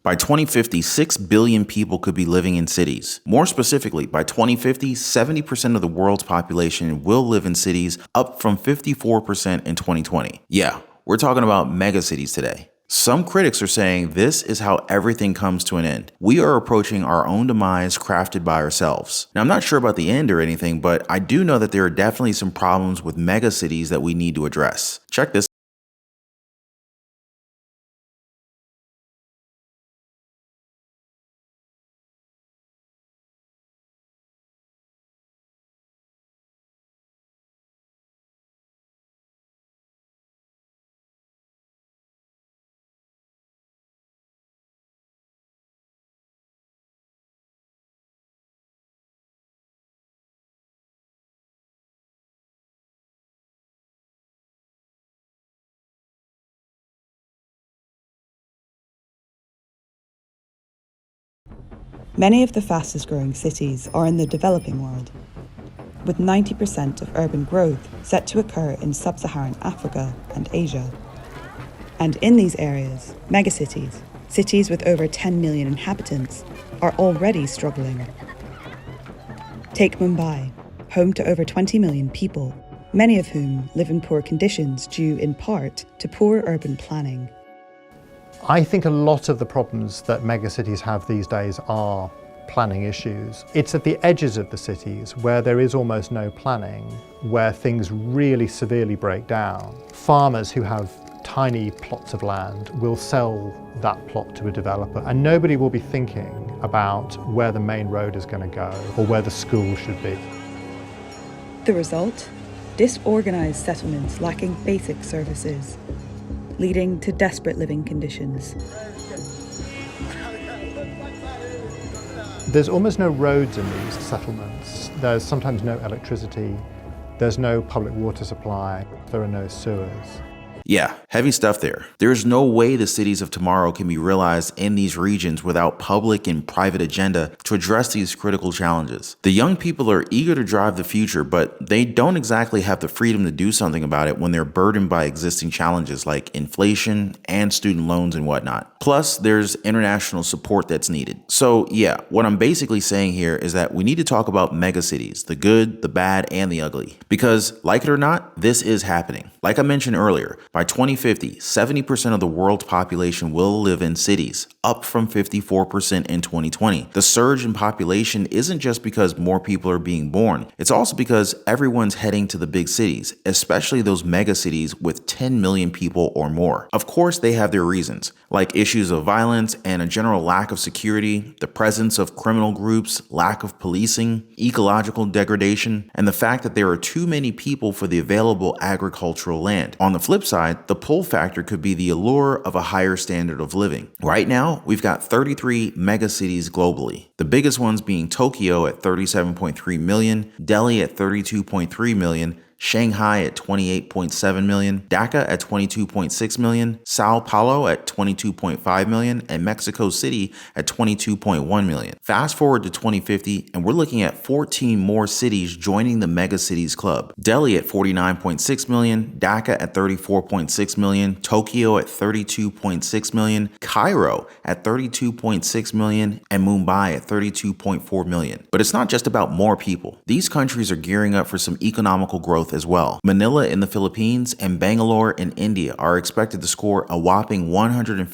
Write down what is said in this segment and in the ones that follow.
By 2050, 6 billion people could be living in cities. More specifically, by 2050, 70% of the world's population will live in cities, up from 54% in 2020. Yeah, we're talking about megacities today. Some critics are saying this is how everything comes to an end. We are approaching our own demise crafted by ourselves. Now, I'm not sure about the end or anything, but I do know that there are definitely some problems with megacities that we need to address. Check this. Many of the fastest growing cities are in the developing world, with 90% of urban growth set to occur in sub-Saharan Africa and Asia. And in these areas, megacities, cities with over 10 million inhabitants, are already struggling. Take Mumbai, home to over 20 million people, many of whom live in poor conditions due in part to poor urban planning. I think a lot of the problems that megacities have these days are planning issues. It's at the edges of the cities where there is almost no planning, where things really severely break down. Farmers who have tiny plots of land will sell that plot to a developer, and nobody will be thinking about where the main road is going to go or where the school should be. The result? Disorganized settlements lacking basic services, leading to desperate living conditions. There's almost no roads in these settlements. There's sometimes no electricity. There's no public water supply. There are no sewers. Yeah, heavy stuff there. There is no way the cities of tomorrow can be realized in these regions without public and private agenda to address these critical challenges. The young people are eager to drive the future, but they don't exactly have the freedom to do something about it when they're burdened by existing challenges like inflation and student loans and whatnot. Plus, there's international support that's needed. So yeah, what I'm basically saying here is that we need to talk about megacities, the good, the bad, and the ugly. Because, like it or not, this is happening. Like I mentioned earlier, by 2050, 70% of the world's population will live in cities, up from 54% in 2020. The surge in population isn't just because more people are being born. It's also because everyone's heading to the big cities, especially those megacities with 10 million people or more. Of course, they have their reasons, like issues of violence and a general lack of security, the presence of criminal groups, lack of policing, ecological degradation, and the fact that there are too many people for the available agricultural land. On the flip side, the pull factor could be the allure of a higher standard of living. Right now, we've got 33 megacities globally, the biggest ones being Tokyo at 37.3 million, Delhi at 32.3 million, Shanghai at 28.7 million, Dhaka at 22.6 million, Sao Paulo at 22.5 million, and Mexico City at 22.1 million. Fast forward to 2050, and we're looking at 14 more cities joining the Megacities Club. Delhi at 49.6 million, Dhaka at 34.6 million, Tokyo at 32.6 million, Cairo at 32.6 million, and Mumbai at 32.4 million. But it's not just about more people. These countries are gearing up for some economical growth as well. Manila in the Philippines and Bangalore in India are expected to score a whopping 150%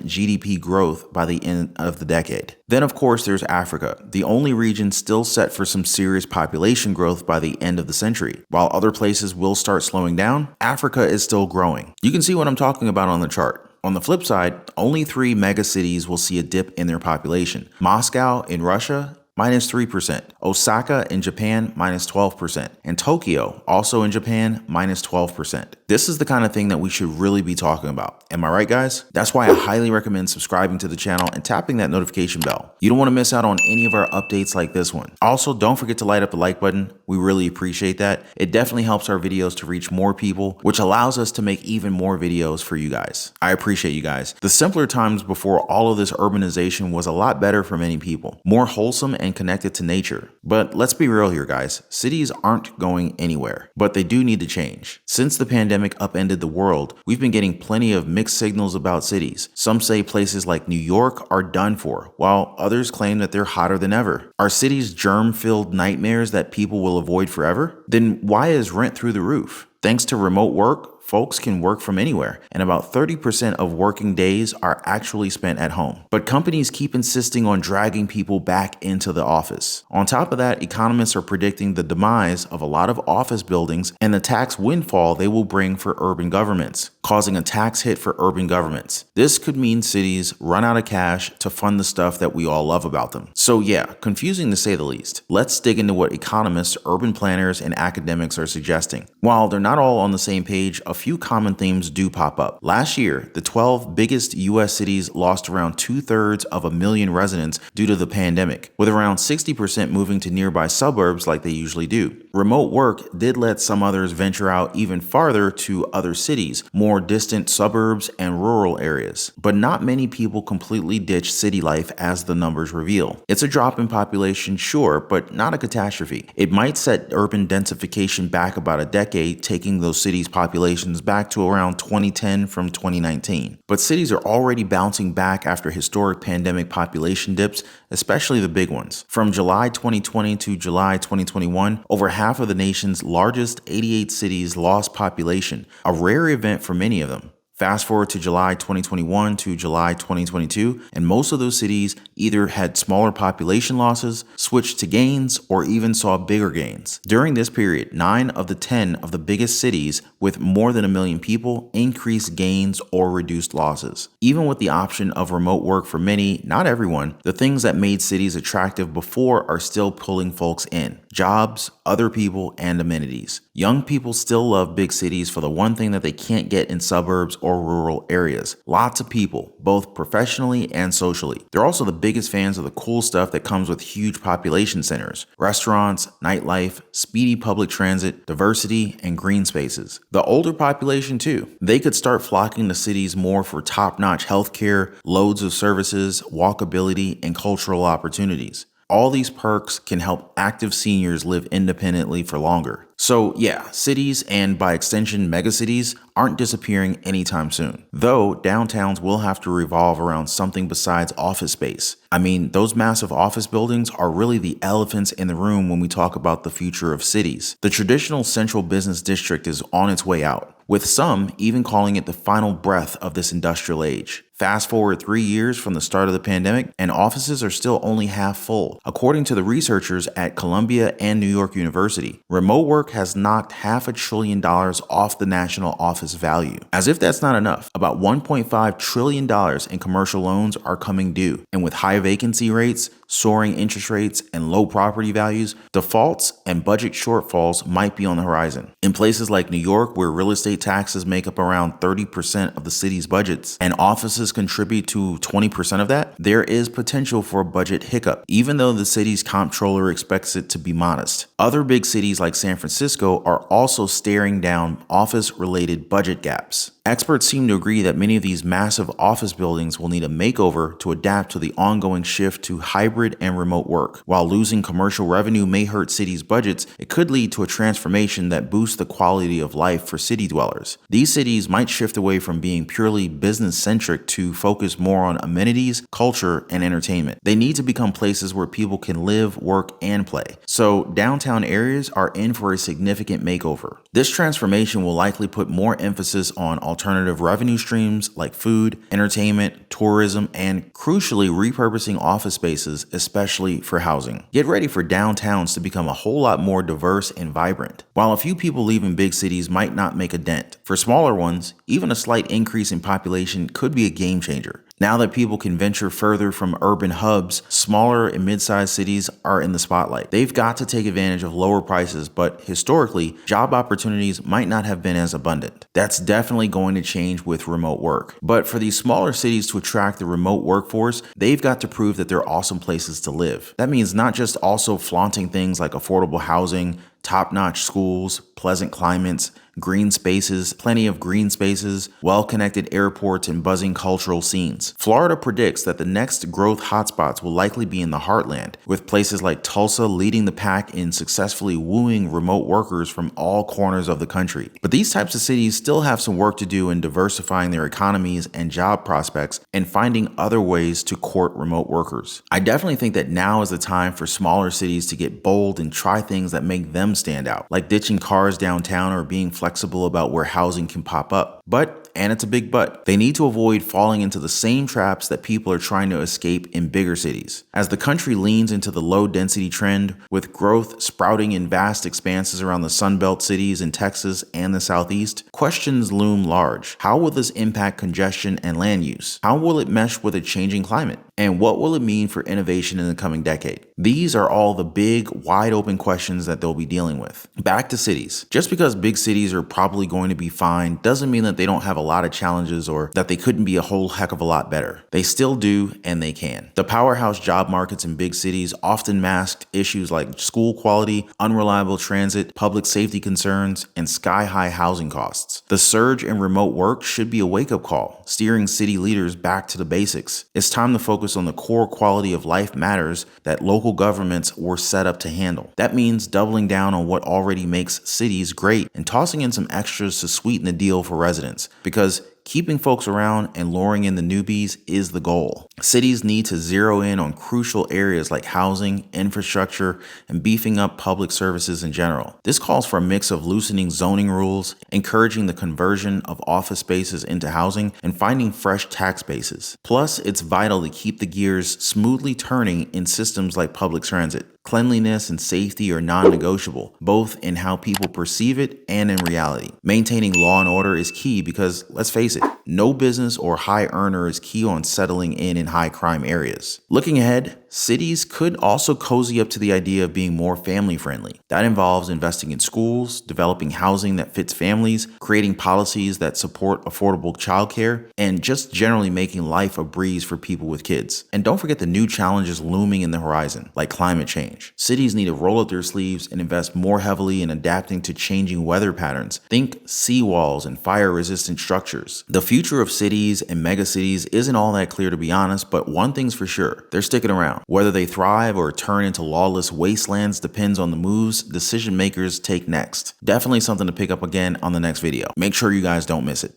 GDP growth by the end of the decade. Then of course there's Africa, the only region still set for some serious population growth by the end of the century. While other places will start slowing down, Africa is still growing. You can see what I'm talking about on the chart. On the flip side, only 3 megacities will see a dip in their population. Moscow in Russia, -3%, Osaka in Japan, -12%, and Tokyo, also in Japan, -12%. This is the kind of thing that we should really be talking about. Am I right, guys? That's why I highly recommend subscribing to the channel and tapping that notification bell. You don't want to miss out on any of our updates like this one. Also, don't forget to light up the like button. We really appreciate that. It definitely helps our videos to reach more people, which allows us to make even more videos for you guys. I appreciate you guys. The simpler times before all of this urbanization was a lot better for many people, more wholesome and connected to nature. But let's be real here, guys. Cities aren't going anywhere, but they do need to change. Since the pandemic upended the world, we've been getting plenty of mixed signals about cities. Some say places like New York are done for, while others claim that they're hotter than ever. Are cities germ-filled nightmares that people will avoid forever? Then why is rent through the roof? Thanks to remote work, folks can work from anywhere, and about 30% of working days are actually spent at home. But companies keep insisting on dragging people back into the office. On top of that, economists are predicting the demise of a lot of office buildings and the tax windfall they will bring for urban governments, causing a tax hit for urban governments. This could mean cities run out of cash to fund the stuff that we all love about them. So yeah, confusing to say the least. Let's dig into what economists, urban planners, and academics are suggesting. While they're not all on the same page, a few common themes do pop up. Last year, the 12 biggest US cities lost around 2/3 of a million residents due to the pandemic, with around 60% moving to nearby suburbs like they usually do. Remote work did let some others venture out even farther to other cities, more distant suburbs and rural areas. But not many people completely ditch city life as the numbers reveal. It's a drop in population, sure, but not a catastrophe. It might set urban densification back about a decade, taking those cities' populations back to around 2010 from 2019. But cities are already bouncing back after historic pandemic population dips, especially the big ones. From July 2020 to July 2021, over half of the nation's largest 88 cities lost population, a rare event for many of them. Fast forward to July 2021 to July 2022, and most of those cities either had smaller population losses, switched to gains, or even saw bigger gains. During this period, 9 of the 10 of the biggest cities with more than 1 million people increased gains or reduced losses. Even with the option of remote work for many, not everyone, the things that made cities attractive before are still pulling folks in: jobs, other people, and amenities. Young people still love big cities for the one thing that they can't get in suburbs or rural areas: lots of people, both professionally and socially. They're also the biggest fans of the cool stuff that comes with huge population centers: restaurants, nightlife, speedy public transit, diversity, and green spaces. The older population too. They could start flocking to cities more for top-notch healthcare, loads of services, walkability, and cultural opportunities. All these perks can help active seniors live independently for longer. So yeah, cities, and by extension megacities, aren't disappearing anytime soon. Though downtowns will have to revolve around something besides office space. I mean, those massive office buildings are really the elephants in the room when we talk about the future of cities. The traditional central business district is on its way out, with some even calling it the final breath of this industrial age. Fast forward 3 years from the start of the pandemic, and offices are still only half full. According to the researchers at Columbia and New York University, remote work has knocked $500 billion off the national office value. As if that's not enough, about $1.5 trillion in commercial loans are coming due, and with high vacancy rates, soaring interest rates, and low property values, defaults and budget shortfalls might be on the horizon. In places like New York, where real estate taxes make up around 30% of the city's budgets, and offices contribute to 20% of that, there is potential for a budget hiccup, even though the city's comptroller expects it to be modest. Other big cities like San Francisco are also staring down office-related budget gaps. Experts seem to agree that many of these massive office buildings will need a makeover to adapt to the ongoing shift to hybrid and remote work. While losing commercial revenue may hurt cities' budgets, it could lead to a transformation that boosts the quality of life for city dwellers. These cities might shift away from being purely business-centric to focus more on amenities, culture, and entertainment. They need to become places where people can live, work, and play. So downtown areas are in for a significant makeover. This transformation will likely put more emphasis on alternative revenue streams like food, entertainment, tourism, and crucially repurposing office spaces, especially for housing. Get ready for downtowns to become a whole lot more diverse and vibrant. While a few people leaving big cities might not make a dent, for smaller ones, even a slight increase in population could be a game changer. Now that people can venture further from urban hubs, smaller and mid-sized cities are in the spotlight. They've got to take advantage of lower prices, but historically, job opportunities might not have been as abundant. That's definitely going to change with remote work. But for these smaller cities to attract the remote workforce, they've got to prove that they're awesome places to live. That means not just also flaunting things like affordable housing, top-notch schools, pleasant climates, green spaces, plenty of green spaces, well-connected airports, and buzzing cultural scenes. Florida predicts that the next growth hotspots will likely be in the heartland, with places like Tulsa leading the pack in successfully wooing remote workers from all corners of the country. But these types of cities still have some work to do in diversifying their economies and job prospects and finding other ways to court remote workers. I definitely think that now is the time for smaller cities to get bold and try things that make them stand out, like ditching cars downtown or being flexible about where housing can pop up. But, and it's a big but, they need to avoid falling into the same traps that people are trying to escape in bigger cities. As the country leans into the low density trend, with growth sprouting in vast expanses around the Sunbelt cities in Texas and the Southeast, questions loom large. How will this impact congestion and land use? How will it mesh with a changing climate? And what will it mean for innovation in the coming decade? These are all the big, wide open questions that they'll be dealing with. Back to cities. Just because big cities are probably going to be fine doesn't mean that they don't have a lot of challenges or that they couldn't be a whole heck of a lot better. They still do, and they can. The powerhouse job markets in big cities often masked issues like school quality, unreliable transit, public safety concerns, and sky-high housing costs. The surge in remote work should be a wake-up call, steering city leaders back to the basics. It's time to focus on the core quality of life matters that local governments were set up to handle. That means doubling down on what already makes cities great and tossing in some extras to sweeten the deal for residents, because keeping folks around and luring in the newbies is the goal. Cities need to zero in on crucial areas like housing, infrastructure, and beefing up public services in general. This calls for a mix of loosening zoning rules, encouraging the conversion of office spaces into housing, and finding fresh tax bases. Plus, it's vital to keep the gears smoothly turning in systems like public transit. Cleanliness and safety are non-negotiable, both in how people perceive it and in reality. Maintaining law and order is key because, let's face it, no business or high earner is key on settling in high crime areas. Looking ahead, cities could also cozy up to the idea of being more family friendly. That involves investing in schools, developing housing that fits families, creating policies that support affordable childcare, and just generally making life a breeze for people with kids. And don't forget the new challenges looming in the horizon, like climate change. Cities need to roll up their sleeves and invest more heavily in adapting to changing weather patterns. Think seawalls and fire-resistant structures. The future of cities and megacities isn't all that clear, to be honest, but one thing's for sure, they're sticking around. Whether they thrive or turn into lawless wastelands depends on the moves decision makers take next. Definitely something to pick up again on the next video. Make sure you guys don't miss it.